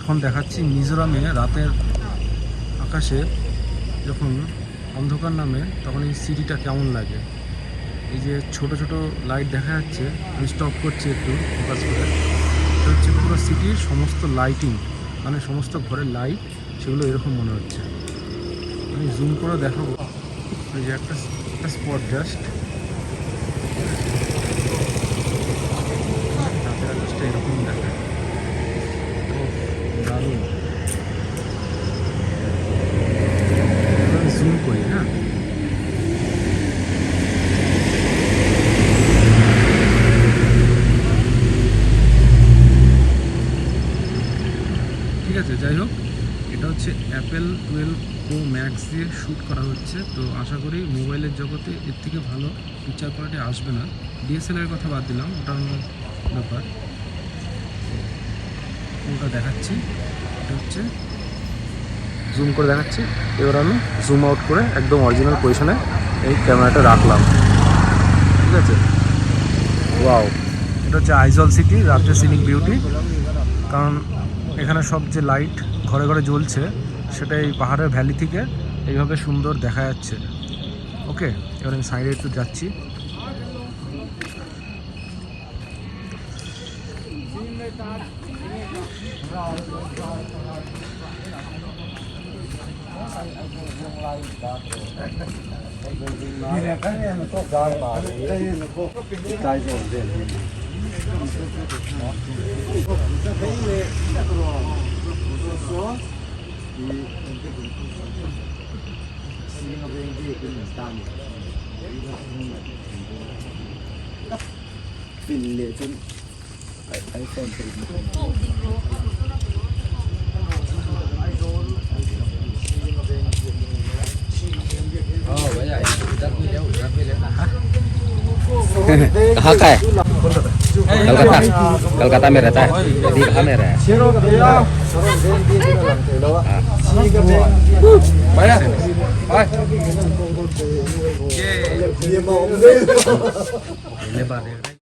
এখন দেখাচ্ছি মিজোরামে রাতের আকাশে যখন অন্ধকার নামে তখন এই সিটিটা কেমন লাগে। এই যে ছোট ছোট লাইট দেখা যাচ্ছে, আমি স্টপ করছি একটু ফোকাস করে। এটা হচ্ছে পুরো সিটির সমস্ত লাইটিং, মানে সমস্ত ঘরের লাইট, সেগুলো এরকম মনে হচ্ছে। আমি জুম করে দেখাবো। এই যে একটা স্পট জাস্ট রাতের আকাশটা এরকম দেখায়, দারুণ। জুম করি, হ্যাঁ। ঠিক আছে, যাই হোক, এটা হচ্ছে অ্যাপেল 12 প্রো ম্যাক্স দিয়ে শ্যুট করা হচ্ছে। তো আশা করি মোবাইলের জগতে এর থেকে ভালো পিকচার কোয়ালিটি আসবে না। ডিএসএলআর কথা বাদ দিলাম, ওটা অন্য ব্যাপার। ওটা দেখাচ্ছি, এটা হচ্ছে জুম করে দেখাচ্ছি। এবার আমি জুম আউট করে একদম অরিজিনাল পজিশনে এই ক্যামেরাটা রাখলাম। ঠিক আছে, ওয়াও, এটা হচ্ছে আইজল সিটি রাতের সিনিক বিউটি। কারণ এখানে সব যে লাইট ঘরে ঘরে জ্বলছে সেটা এই পাহাড়ের ভ্যালি থেকে এইভাবে সুন্দর দেখা যাচ্ছে। ওকে, এবার আমি সাইডে একটু যাচ্ছি। कहाँ का है? कलकत्ता। कलकत्ता में रहता है, दीघा में रहा है। ये